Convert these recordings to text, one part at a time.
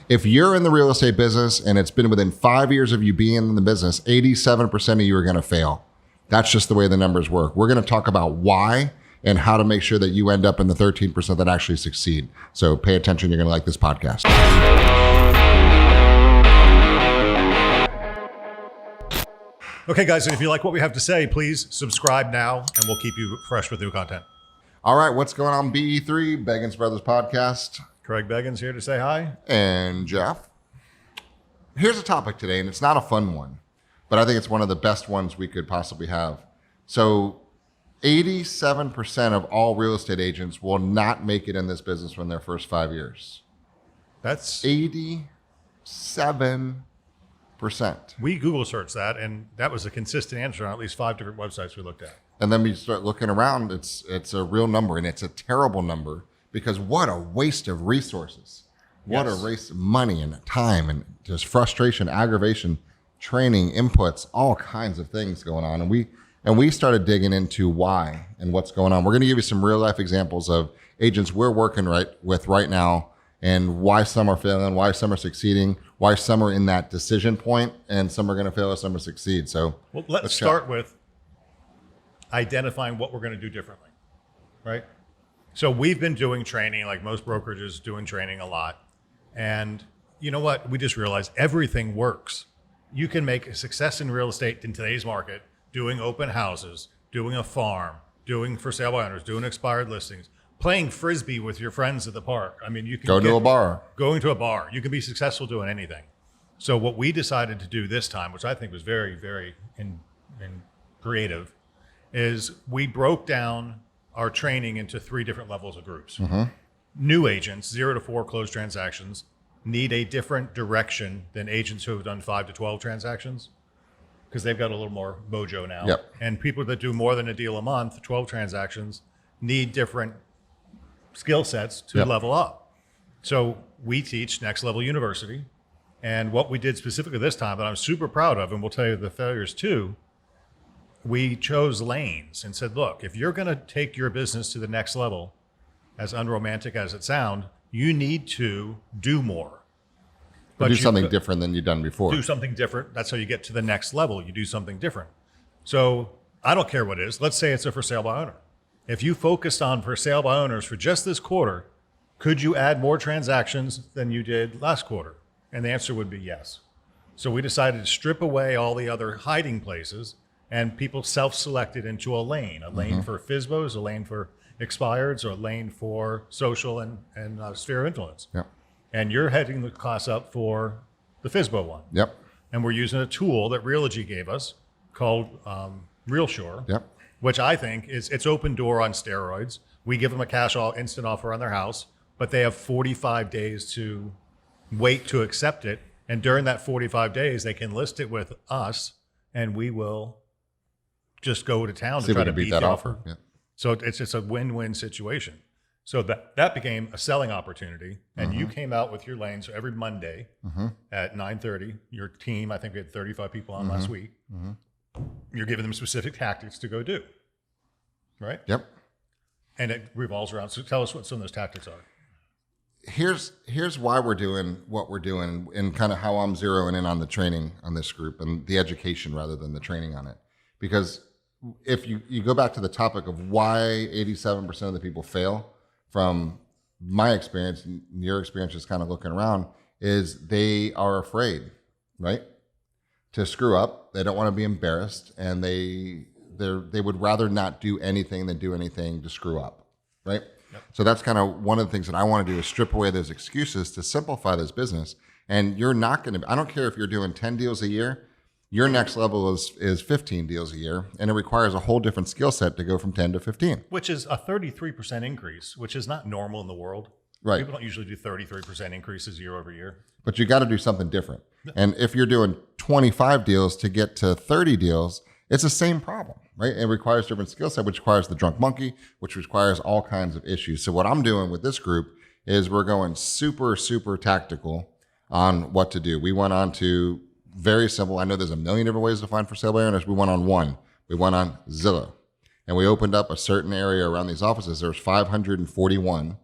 If you're in the real estate business and it's been within 5 years of you being in the business, 87% of you are going to fail. That's just the way the numbers work. We're going to talk about why and how to make sure that you end up in the 13% that actually succeed. So pay attention. You're going to like this podcast. Okay, guys, if you like what we have to say, please subscribe now and we'll keep you fresh with new content. All right. What's going on, BE3, Beggins Brothers podcast? Craig Beggins here to say hi. And Jeff. Here's a topic today, and it's not a fun one, but I think it's one of the best ones we could possibly have. So 87% of all real estate agents will not make it in this business in their first 5 years. That's 87%. We Google searched that, and that was a consistent answer on at least 5 different websites we looked at. And then we start looking around, it's a real number, and it's a terrible number. Because what a waste of resources. What a waste of money and time and just frustration, aggravation, training, inputs, all kinds of things going on. And we started digging into why and what's going on. We're going to give you some real life examples of agents we're working with right now and why some are failing, why some are succeeding, why some are in that decision point, and some are going to fail and some are succeed. So let's start with identifying what we're going to do differently, right? So we've been doing training, like most brokerages, doing training a lot. And you know what? We just realized everything works. You can make a success in real estate in today's market, doing open houses, doing a farm, doing for sale by owners, doing expired listings, playing Frisbee with your friends at the park. I mean, you can going to a bar. You can be successful doing anything. So what we decided to do this time, which I think was very, very creative, is we broke down our training into 3 different levels of groups. Mm-hmm. New agents, 0 to 4 closed transactions, need a different direction than agents who have done 5 to 12 transactions because they've got a little more mojo now. Yep. And people that do more than a deal a month, 12 transactions, need different skill sets to level up. So we teach Next Level University. And what we did specifically this time that I'm super proud of, and we'll tell you the failures too, we chose lanes and said, look, if you're going to take your business to the next level, as unromantic as it sounds, you need to do more. But do something different than you've done before. Do something different. That's how you get to the next level. You do something different. So I don't care what it is. Let's say it's a for sale by owner. If you focused on for sale by owners for just this quarter, could you add more transactions than you did last quarter? And the answer would be yes. So we decided to strip away all the other hiding places, and people self-selected into a lane for FSBOs, a lane for expireds, or a lane for social and sphere of influence. Yep. And you're heading the class up for the FSBO one. Yep. And we're using a tool that Realogy gave us called RealSure, yep, which I think it's open door on steroids. We give them a cash instant offer on their house, but they have 45 days to wait to accept it. And during that 45 days, they can list it with us, and we will just go to town to try to beat that offer. Yeah. So it's a win-win situation. So that became a selling opportunity, and you came out with your lane. So every Monday at 9:30, your team, I think we had 35 people on last week, you're giving them specific tactics to go do, right? Yep. And it revolves around. So tell us what some of those tactics are. Here's why we're doing what we're doing, and kind of how I'm zeroing in on the training on this group and the education rather than the training on it. Because if you go back to the topic of why 87% of the people fail, from my experience and your experience, just kind of looking around, is they are afraid, right, to screw up. They don't want to be embarrassed, and they would rather not do anything than do anything to screw up, right? Yep. So that's kind of one of the things that I want to do, is strip away those excuses to simplify this business. And you're not going to, I don't care if you're doing 10 deals a year, your next level is 15 deals a year, and it requires a whole different skill set to go from 10 to 15. Which is a 33% increase, which is not normal in the world. Right. People don't usually do 33% increases year over year. But you got to do something different. And if you're doing 25 deals to get to 30 deals, it's the same problem, right? It requires different skill set, which requires the drunk monkey, which requires all kinds of issues. So what I'm doing with this group is we're going super, super tactical on what to do. We went on to very simple. I know there's a million different ways to find for sale by owners. We went on one. We went on Zillow. And we opened up a certain area around these offices. There's 541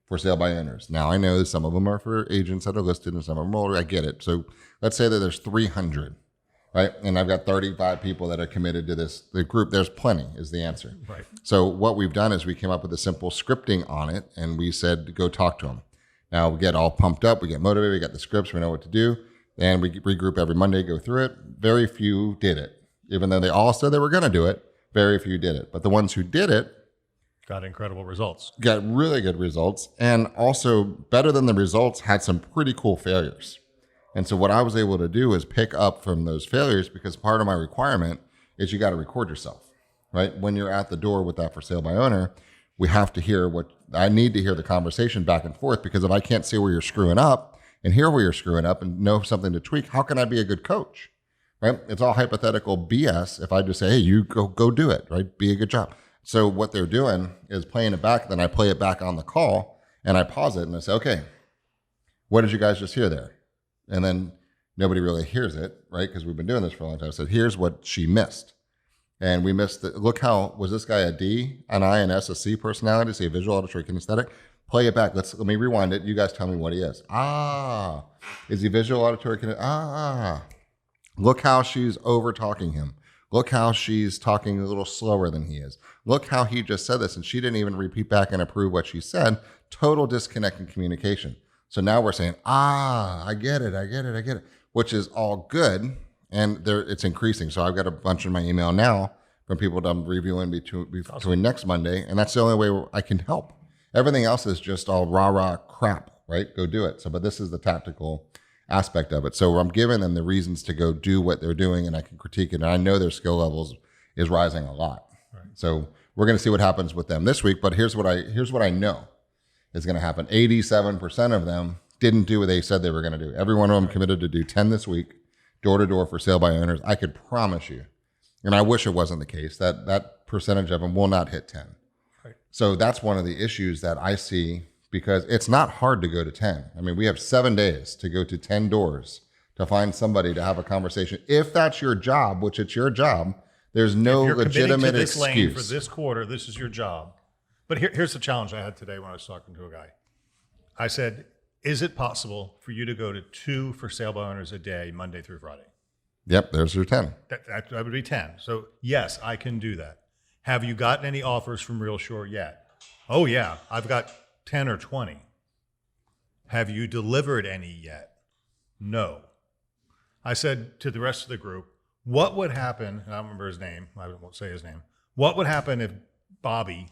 for sale by owners. Now I know some of them are for agents that are listed and some of them are older. I get it. So let's say that there's 300, right? And I've got 35 people that are committed to the group. There's plenty is the answer. Right. So what we've done is we came up with a simple scripting on it, and we said, go talk to them. Now we get all pumped up. We get motivated. We got the scripts. We know what to do. And we regroup every Monday, go through it. Very few did it. Even though they all said they were going to do it, very few did it. But the ones who did it got incredible results. Got really good results. And also, better than the results, had some pretty cool failures. And so what I was able to do is pick up from those failures, because part of my requirement is you got to record yourself, right? When you're at the door with that for sale by owner, we have to hear I need to hear the conversation back and forth, because if I can't see where you're screwing up and hear where you're screwing up and know something to tweak, how can I be a good coach, right? It's all hypothetical BS if I just say, hey, you go do it, right? Be a good job. So what they're doing is playing it back. Then I play it back on the call and I pause it and I say, okay, what did you guys just hear there? And then nobody really hears it, right? Because we've been doing this for a long time. I said, here's what she missed. And we missed it. Look, how was this guy a D, an I, an S, a C personality, say visual, auditory, kinesthetic? Play it back. Let me rewind it. You guys tell me what he is. Is he visual, auditory, kinesthetic? Look how she's over talking him. Look how she's talking a little slower than he is. Look how he just said this, and she didn't even repeat back and approve what she said. Total disconnect in communication. So now we're saying, I get it, which is all good, and it's increasing. So I've got a bunch in my email now from people that I'm reviewing between next Monday, and that's the only way I can help. Everything else is just all rah crap, right? Go do it. So, but this is the tactical aspect of it. So I'm giving them the reasons to go do what they're doing, and I can critique it. And I know their skill levels is rising a lot. Right. So we're going to see what happens with them this week. But here's what I know is going to happen. 87% of them didn't do what they said they were going to do. Every one of them committed to do 10 this week, door to door for sale by owners. I could promise you, and I wish it wasn't the case, that percentage of them will not hit 10. Right. So that's one of the issues that I see, because it's not hard to go to 10. I mean, we have 7 days to go to 10 doors to find somebody to have a conversation. If that's your job, which it's your job, there's no legitimate to this excuse. Lane for this quarter, this is your job. But here's the challenge I had today when I was talking to a guy. I said, is it possible for you to go to 2 for sale by owners a day, Monday through Friday? Yep, there's your 10. That would be 10. So yes, I can do that. Have you gotten any offers from Real Shore yet? Oh yeah, I've got 10 or 20. Have you delivered any yet? No. I said to the rest of the group, what would happen, and I don't remember his name, I won't say his name, what would happen if Bobby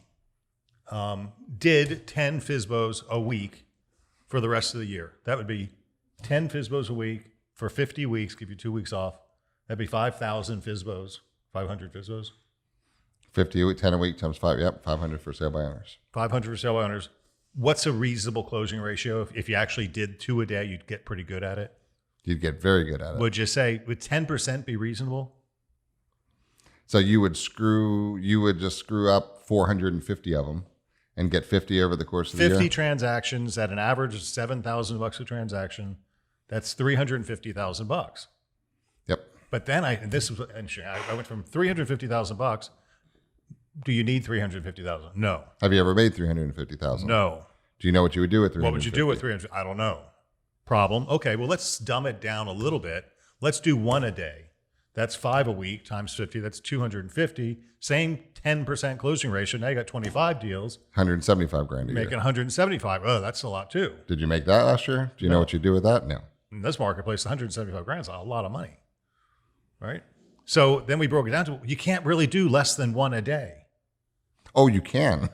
did 10 FSBOs a week for the rest of the year? That would be 10 FSBOs a week for 50 weeks, give you 2 weeks off. That'd be 5,000 FSBOs, 500 FSBOs. 50, 10 a week times 5, yep, 500 for sale by owners. 500 for sale by owners. What's a reasonable closing ratio? If you actually did 2 a day, you'd get pretty good at it. You'd get very good at it. Would you say, would 10% be reasonable? So you would just screw up 450 of them and get 50 over the course of the year? 50 transactions at an average of $7,000 a transaction. That's $350,000. Yep. But then I went from $350,000. Do you need $350,000? No. Have you ever made $350,000? No. Do you know what you would do with $350,000? What would you do with $300,000? I don't know. Problem. Okay, well, let's dumb it down a little bit. Let's do 1 a day. That's 5 a week times 50. That's 250. Same 10% closing ratio. Now you got 25 deals. 175 grand a year. Making 175. Oh, that's a lot too. Did you make that last year? Do you know what you do with that? No. In this marketplace, 175 grand is a lot of money, right? So then we broke it down to, you can't really do less than 1 a day. Oh, you can.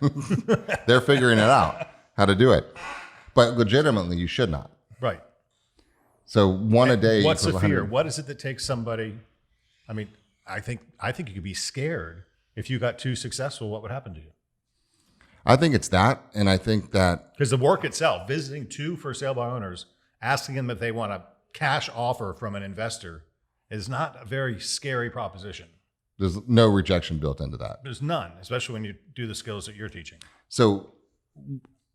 They're figuring it out, how to do it. But legitimately, you should not. Right. So 1 a day. What's the fear? What is it that takes somebody? I mean, I think you could be scared if you got too successful. What would happen to you? I think it's that, and I think that because the work itself, visiting 2 for sale by owners, asking them if they want a cash offer from an investor, is not a very scary proposition. There's no rejection built into that. There's none, especially when you do the skills that you're teaching. So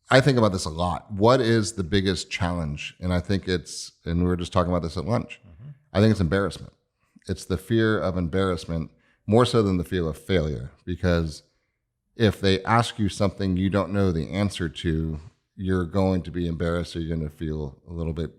I think about this a lot. What is the biggest challenge? And I think and we were just talking about this at lunch. Mm-hmm. I think it's embarrassment. It's the fear of embarrassment more so than the fear of failure. Because if they ask you something you don't know the answer to, you're going to be embarrassed, or you're going to feel a little bit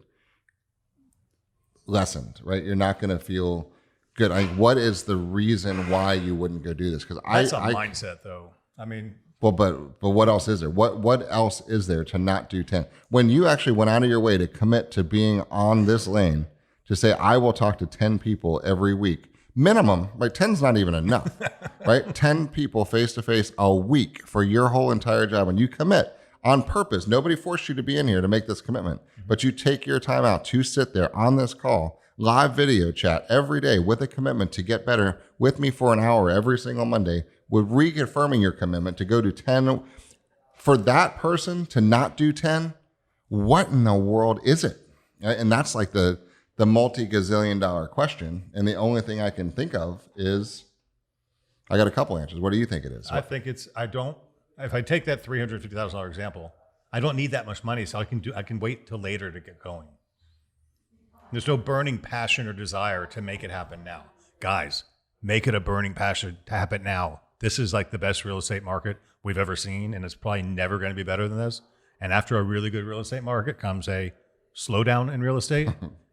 lessened, right? You're not going to feel good. What is the reason why you wouldn't go do this? Because That's a mindset, though. I mean, well, but what else is there? What else is there to not do 10? When you actually went out of your way to commit to being on this lane, to say, I will talk to 10 people every week, minimum, like 10's not even enough, right? 10 people face to face a week for your whole entire job, and you commit on purpose. Nobody forced you to be in here to make this commitment, but you take your time out to sit there on this call, live video chat every day with a commitment to get better with me for an hour every single Monday, with reconfirming your commitment to go to 10. For that person to not do 10, what in the world is it? And that's like the multi-gazillion dollar question. And the only thing I can think of is, I got a couple answers. What do you think it is? I think if I take that $350,000 example, I don't need that much money, so I can wait till later to get going. There's no burning passion or desire to make it happen now. Guys, make it a burning passion to happen now. This is like the best real estate market we've ever seen, and it's probably never going to be better than this. And after a really good real estate market comes a slowdown in real estate.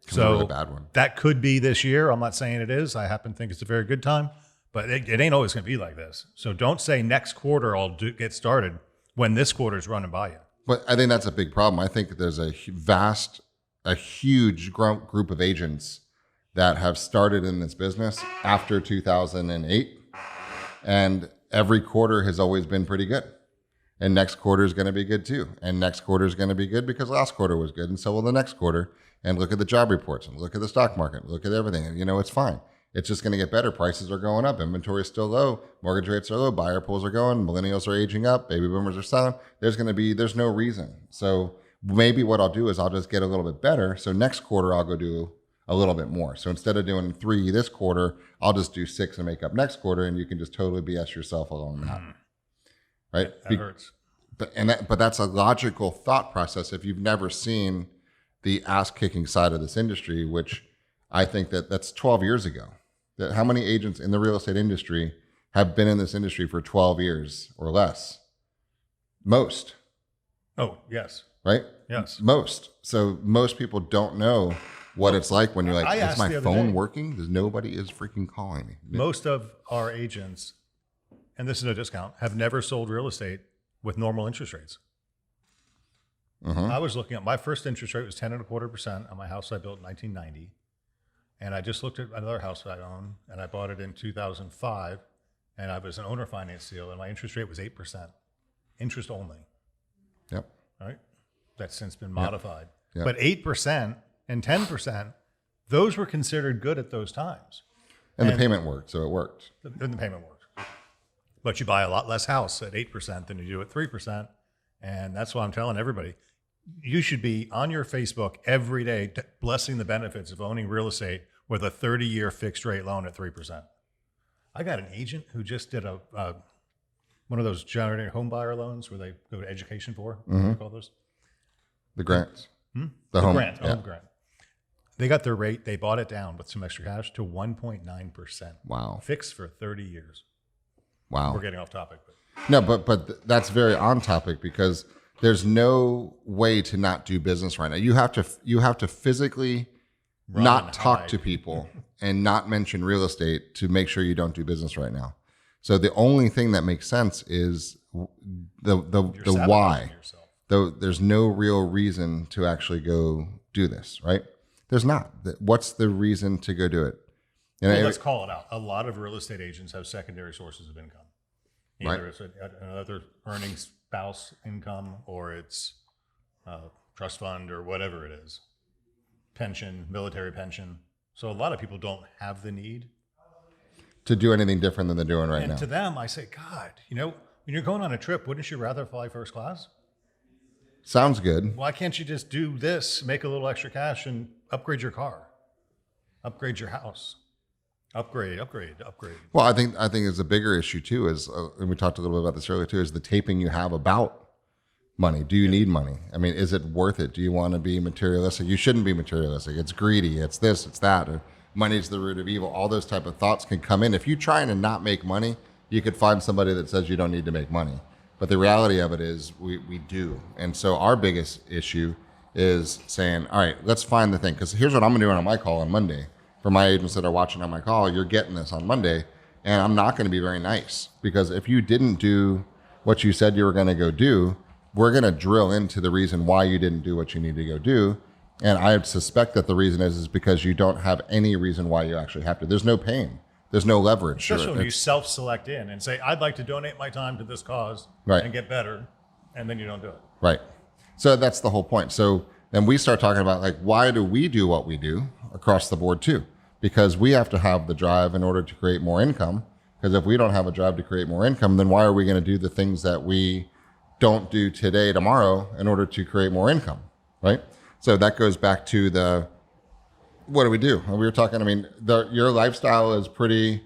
So really bad one. That could be this year. I'm not saying it is. I happen to think it's a very good time, but it ain't always going to be like this. So don't say next quarter I'll get started when this quarter is running by you. But I think that's a big problem. I think there's a huge group of agents that have started in this business after 2008. And every quarter has always been pretty good. And next quarter is going to be good too. And next quarter is going to be good because last quarter was good. And so will the next quarter. And look at the job reports and look at the stock market, look at everything. And, it's fine. It's just going to get better. Prices are going up. Inventory is still low. Mortgage rates are low. Buyer pools are going. Millennials are aging up. Baby boomers are selling. There's no reason. So maybe what I'll do is I'll just get a little bit better. So next quarter, I'll go do a little bit more. So instead of doing 3 this quarter, I'll just do 6 and make up next quarter. And you can just totally BS yourself along that. Right? That hurts. But that's a logical thought process if you've never seen the ass-kicking side of this industry, which I think that's 12 years ago. How many agents in the real estate industry have been in this industry for 12 years or less? Most. Oh, yes. Right? Yes. Most. So most people don't know what it's like when you're like, is my phone working? Because nobody is freaking calling me. Most of our agents, and this is no discount, have never sold real estate with normal interest rates. I was looking at my first interest rate was 10.25% on my house I built in 1990. And I just looked at another house I own, and I bought it in 2005, and I was an owner finance deal, and my interest rate was 8%, interest only. Yep. Right? That's since been modified. Yep. But 8% and 10%, those were considered good at those times. And the payment worked, so it worked. And the payment worked. But you buy a lot less house at 8% than you do at 3%. And that's why I'm telling everybody, you should be on your Facebook every day blessing the benefits of owning real estate with a 30-year fixed rate loan at 3%. I got an agent who just did one of those generating home buyer loans where they go to education for. What do you call those? The grants. The home grant. Home grant. They got their rate. They bought it down with some extra cash to 1.9%. Wow. Fixed for 30 years. Wow. We're getting off topic. No, but that's very on topic because there's no way to not do business right now. You have to physically not talk to people and not mention real estate to make sure you don't do business right now. So the only thing that makes sense is the why. Though there's no real reason to actually go do this, right? There's not. What's the reason to go do it? Let's call it out. A lot of real estate agents have secondary sources of income. Either it's another earning spouse income, or it's trust fund, or whatever it is. Pension, military pension. So a lot of people don't have the need to do anything different than they're doing right now. And to them, I say, God, when you're going on a trip, wouldn't you rather fly first class? Sounds good. Why can't you just do this, make a little extra cash, and upgrade your car, upgrade your house? Upgrade. Well, I think it's a bigger issue too. Is and we talked a little bit about this earlier too. Is the taping you have about money? Do you need money? I mean, is it worth it? Do you want to be materialistic? You shouldn't be materialistic. It's greedy. It's this. It's that. Or money is the root of evil. All those type of thoughts can come in. If you're trying to not make money, you could find somebody that says you don't need to make money. But the reality of it is we do. And so our biggest issue is saying, all right, let's find the thing. Because here's what I'm doing on my call on Monday. For my agents that are watching on my call, you're getting this on Monday. And I'm not going to be very nice. Because if you didn't do what you said you were going to go do, we're going to drill into the reason why you didn't do what you need to go do. And I suspect that the reason is because you don't have any reason why you actually have to. There's no pain. There's no leverage. Especially when you self-select in and say, I'd like to donate my time to this cause and get better, and then you don't do it. Right. So that's the whole point. So then we start talking about, like, why do we do what we do across the board too? Because we have to have the drive in order to create more income. Because if we don't have a drive to create more income, then why are we going to do the things that we don't do today, tomorrow, in order to create more income, right? So that goes back to what do we do? We were talking, I mean, your lifestyle is pretty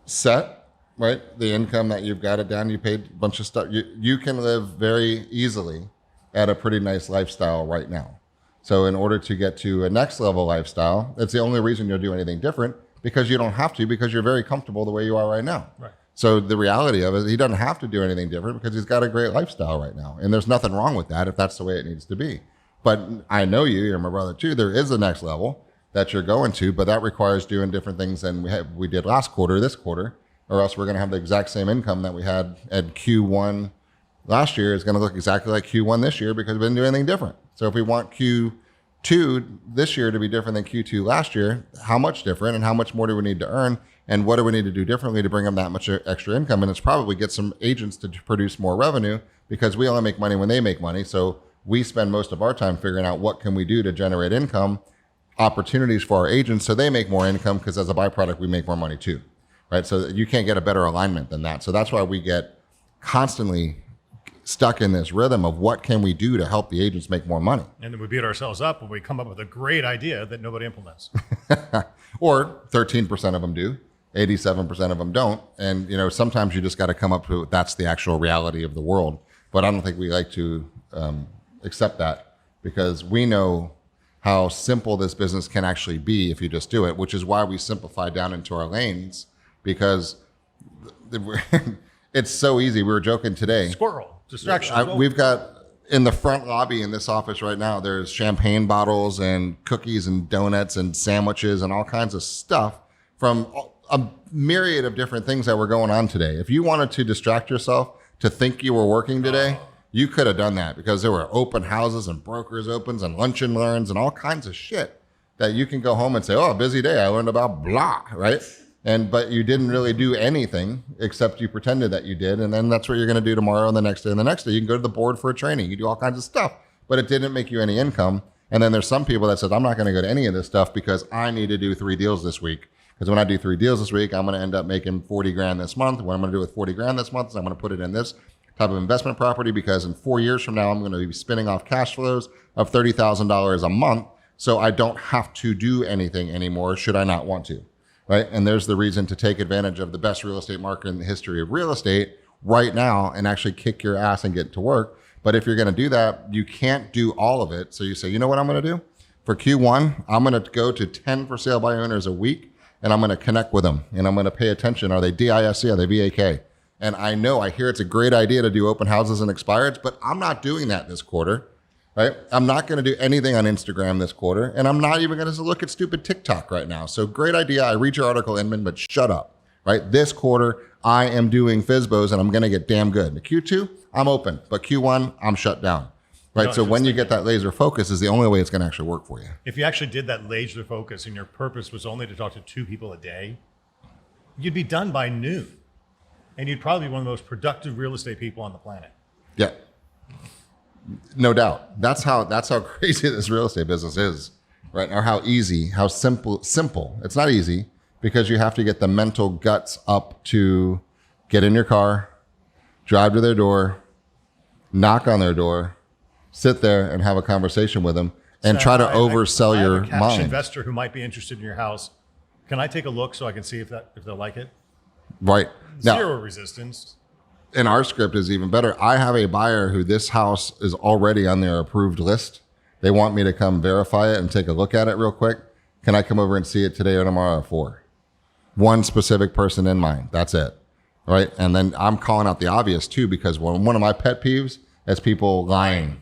set, right? The income that you've got it down, you paid a bunch of stuff. You can live very easily at a pretty nice lifestyle right now. So in order to get to a next level lifestyle, that's the only reason you'll do anything different, because you don't have to, because you're very comfortable the way you are right now. Right. So the reality of it, he doesn't have to do anything different because he's got a great lifestyle right now. And there's nothing wrong with that if that's the way it needs to be. But I know you're my brother too. There is a next level that you're going to, but that requires doing different things than we did last quarter, this quarter, or else we're going to have the exact same income that we had at Q1 last year is going to look exactly like Q1 this year because we didn't do anything different. So if we want Q2 this year to be different than Q2 last year, how much different and how much more do we need to earn? And what do we need to do differently to bring them that much extra income? And it's probably get some agents to produce more revenue, because we only make money when they make money. So we spend most of our time figuring out what can we do to generate income, opportunities for our agents so they make more income, because as a byproduct, we make more money too, right? So you can't get a better alignment than that. So that's why we get constantly stuck in this rhythm of what can we do to help the agents make more money. And then we beat ourselves up when we come up with a great idea that nobody implements. Or 13% of them do. 87% of them don't. And, sometimes you just got to come up with that's the actual reality of the world. But I don't think we like to accept that, because we know how simple this business can actually be if you just do it, which is why we simplify down into our lanes, because it's so easy. We were joking today. Squirrel, distraction. We've got in the front lobby in this office right now, there's champagne bottles and cookies and donuts and sandwiches and all kinds of stuff from a myriad of different things that were going on today. If you wanted to distract yourself to think you were working today, you could have done that, because there were open houses and brokers opens and lunch and learns and all kinds of shit that you can go home and say, oh, busy day. I learned about blah, right? But you didn't really do anything except you pretended that you did. And then that's what you're going to do tomorrow and the next day and the next day. You can go to the board for a training. You do all kinds of stuff, but it didn't make you any income. And then there's some people that said, I'm not going to go to any of this stuff because I need to do 3 deals this week. Because when I do 3 deals this week, I'm going to end up making 40 grand this month. What I'm going to do with 40 grand this month is I'm going to put it in this type of investment property, because in 4 years from now, I'm going to be spinning off cash flows of $30,000 a month. So I don't have to do anything anymore, should I not want to, right? And there's the reason to take advantage of the best real estate market in the history of real estate right now and actually kick your ass and get to work. But if you're going to do that, you can't do all of it. So you say, you know what I'm going to do? For Q1, I'm going to go to 10 for sale by owners a week, and I'm going to connect with them, and I'm going to pay attention. Are they DISC? Are they VAK? And I hear it's a great idea to do open houses and expireds, but I'm not doing that this quarter, right? I'm not going to do anything on Instagram this quarter, and I'm not even going to look at stupid TikTok right now. So great idea. I read your article, Inman, but shut up, right? This quarter, I am doing FSBOs, and I'm going to get damn good. The Q2, I'm open, but Q1, I'm shut down, right? So when you get that laser focus is the only way it's going to actually work for you. If you actually did that laser focus and your purpose was only to talk to 2 people a day, you'd be done by noon. And you'd probably be one of the most productive real estate people on the planet. Yeah, no doubt. That's how crazy this real estate business is, right? Or how easy, how simple. It's not easy, because you have to get the mental guts up to get in your car, drive to their door, knock on their door, sit there and have a conversation with them, and try to oversell your mind. I have a cash investor who might be interested in your house. Can I take a look so I can see if they'll like it? Right. Zero resistance. And our script is even better. I have a buyer who this house is already on their approved list. They want me to come verify it and take a look at it real quick. Can I come over and see it today or tomorrow at 4? One specific person in mind. That's it. right? And then I'm calling out the obvious too, because one of my pet peeves is people lying,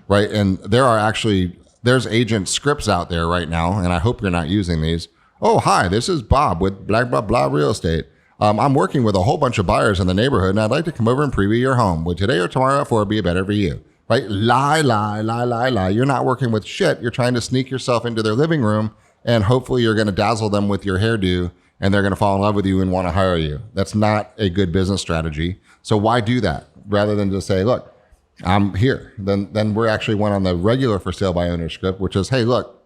right? And there's agent scripts out there right now, and I hope you're not using these. Oh, hi, this is Bob with blah, blah, blah real estate. I'm working with a whole bunch of buyers in the neighborhood, and I'd like to come over and preview your home. Would today or tomorrow at 4 be better for you? Right? Lie, lie, lie, lie, lie. You're not working with shit. You're trying to sneak yourself into their living room, and hopefully you're going to dazzle them with your hairdo, and they're going to fall in love with you and want to hire you. That's not a good business strategy. So why do that? Rather than just say, look, I'm here. Then we're actually went on the regular for sale by owner script, which is, hey, look,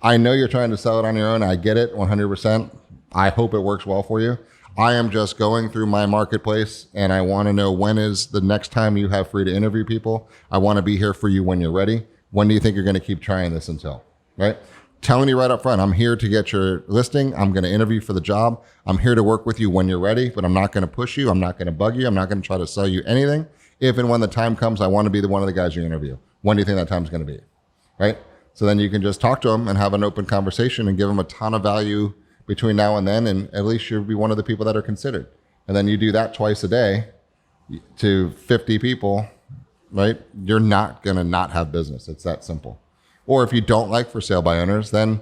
I know you're trying to sell it on your own. I get it 100%. I hope it works well for you. I am just going through my marketplace, and I want to know when is the next time you have free to interview people. I want to be here for you when you're ready. When do you think you're going to keep trying this until, right? Telling you right up front, I'm here to get your listing. I'm going to interview for the job. I'm here to work with you when you're ready, but I'm not going to push you. I'm not going to bug you. I'm not going to try to sell you anything. If and when the time comes, I want to be one of the guys you interview. When do you think that time's going to be, right? So then you can just talk to them and have an open conversation and give them a ton of value between now and then, and at least you'll be one of the people that are considered. And then you do that twice a day to 50 people, right? You're not going to not have business. It's that simple. Or if you don't like for sale by owners, then,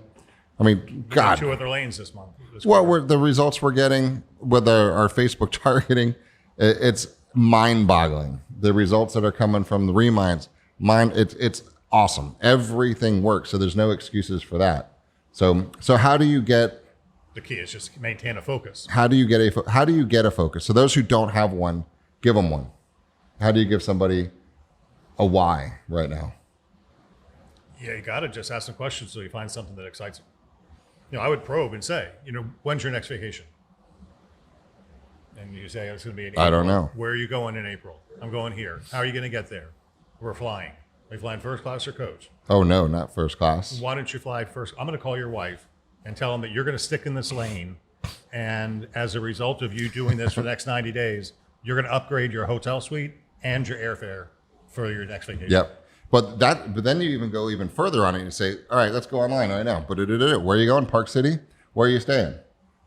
I mean, God. 2 other lanes this month. The results we're getting with our Facebook targeting, it's mind-boggling. The results that are coming from the reminds, it's awesome. Everything works, so there's no excuses for that. So how do you get... The key is just maintain a focus. How do you get a focus? So those who don't have one, give them one. How do you give somebody a why right now? Yeah, you got to just ask some questions so you find something that excites them. I would probe and say, when's your next vacation? And you say it's going to be in April. I don't know. Where are you going in April? I'm going here. How are you going to get there? We're flying. Are you flying first class or coach? Oh, no, not first class. Why don't you fly first? I'm going to call your wife and tell them that you're going to stick in this lane. And as a result of you doing this for the next 90 days, you're going to upgrade your hotel suite and your airfare for your next vacation. Yep. But then you even go even further on it and say, all right, let's go online right now. Where are you going? Park City? Where are you staying?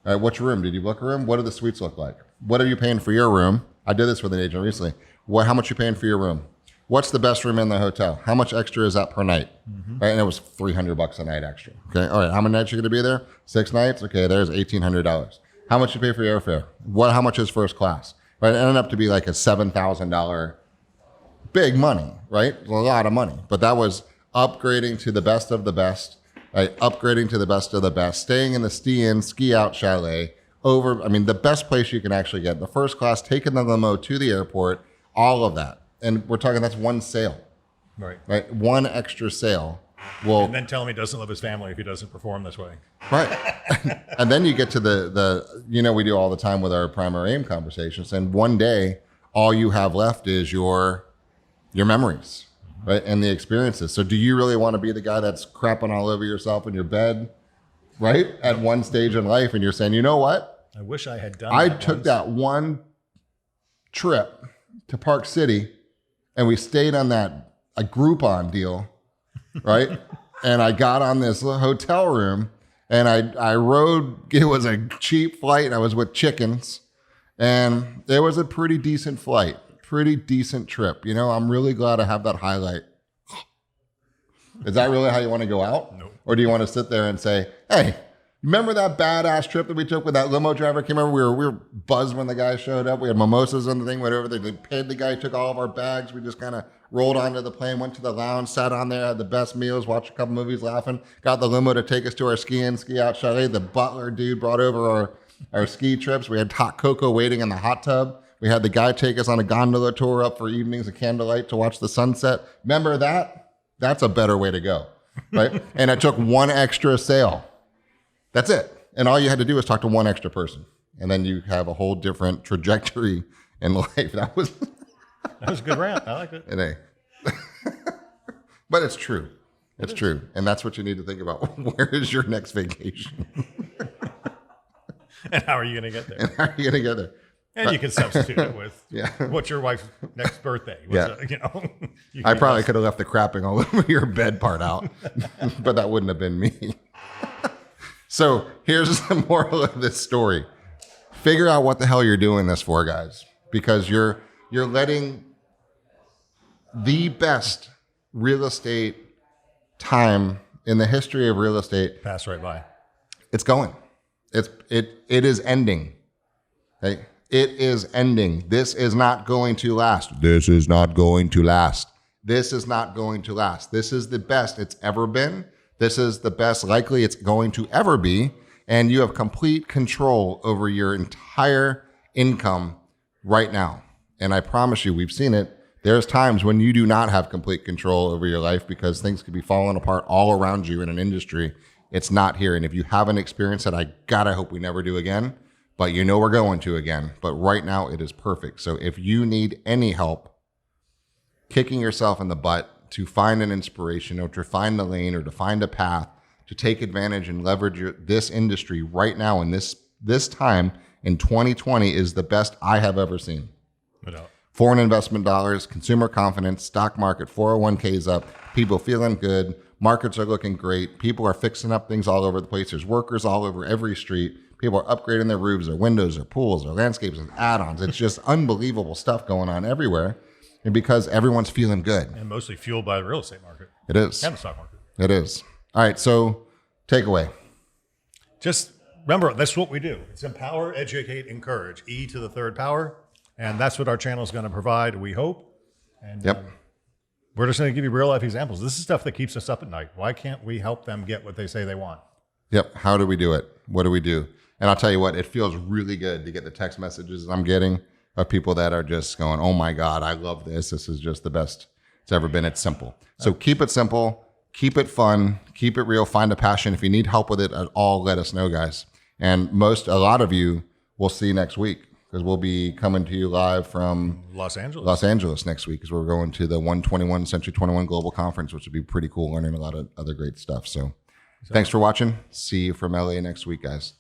All right, what's your room? Did you book a room? What do the suites look like? What are you paying for your room? I did this with an agent recently. How much are you paying for your room? What's the best room in the hotel? How much extra is that per night? Mm-hmm. Right, and it was $300 a night extra. Okay, all right. How many nights are you going to be there? 6 nights. Okay, there's $1,800. How much you pay for your airfare? How much is first class? Right, it ended up to be like a $7,000, big money. Right, a lot of money. But that was upgrading to the best of the best. Right, upgrading to the best of the best. Staying in the ski out chalet. The best place you can actually get. The first class, taking the limo to the airport. All of that. And we're talking, that's one sale. Right. One extra sale will... And then tell him he doesn't love his family if he doesn't perform this way. Right. And then you get to the we do all the time with our primary aim conversations. And one day, all you have left is your memories, right? And the experiences. So do you really want to be the guy that's crapping all over yourself in your bed, right? At one stage in life, and you're saying, you know what? I wish I had done I took that one trip to Park City, and we stayed on a Groupon deal, right? And I got on this hotel room, and I rode. It was a cheap flight, and I was with chickens, and it was a pretty decent flight, pretty decent trip. I'm really glad I have that highlight. Is that really how you want to go out? No. Or do you want to sit there and say, hey, remember that badass trip that we took with that limo driver came over? We were buzzed when the guy showed up. We had mimosas on the thing, whatever. They paid the guy, took all of our bags. We just kind of rolled onto the plane, went to the lounge, sat on there, had the best meals, watched a couple movies, laughing. Got the limo to take us to our ski out chalet. The butler dude brought over our ski trips. We had hot cocoa waiting in the hot tub. We had the guy take us on a gondola tour up for evenings of candlelight to watch the sunset. Remember that? That's a better way to go, right? And it took one extra sale. That's it. And all you had to do was talk to one extra person. And then you have a whole different trajectory in life. That was a good rant. I like it. And but it's true. It's true. And that's what you need to think about. Where is your next vacation? And how are you going to get there? And you can substitute it with what's your wife's next birthday? I probably could have left the crapping all over your bed part out, but that wouldn't have been me. So here's the moral of this story. Figure out what the hell you're doing this for, guys, because you're letting the best real estate time in the history of real estate pass right by. It's going. It is ending. Okay? It is ending. This is not going to last. This is not going to last. This is not going to last. This is the best it's ever been. This is the best likely it's going to ever be. And you have complete control over your entire income right now. And I promise you, we've seen it. There's times when you do not have complete control over your life because things could be falling apart all around you in an industry. It's not here. And if you haven't experienced it, I gotta hope we never do again. But you know we're going to again. But right now it is perfect. So if you need any help kicking yourself in the butt to find an inspiration or to find the lane or to find a path to take advantage and leverage this industry right now in this time in 2020 is the best I have ever seen. No doubt. Foreign investment dollars, consumer confidence, stock market, 401ks up, people feeling good, markets are looking great, people are fixing up things all over the place. There's workers all over every street. People are upgrading their roofs, their windows, their pools, their landscapes, and add-ons. It's just unbelievable stuff going on everywhere. And because everyone's feeling good. And mostly fueled by the real estate market. It is. And the stock market. It is. All right, so takeaway. Just remember, that's what we do. It's empower, educate, encourage. E to the third power. And that's what our channel is going to provide, we hope. And Yep. we're just going to give you real life examples. This is stuff that keeps us up at night. Why can't we help them get what they say they want? Yep. How do we do it? What do we do? And I'll tell you what, it feels really good to get the text messages I'm getting of people that are just going, oh my God, I love this. This is just the best it's ever been. It's simple. So keep it simple, keep it fun, keep it real, find a passion. If you need help with it at all, let us know, guys. And a lot of you we'll see next week because we'll be coming to you live from Los Angeles next week because we're going to the 121 Century 21 Global Conference, which would be pretty cool, learning a lot of other great stuff. So thanks for watching. See you from LA next week, guys.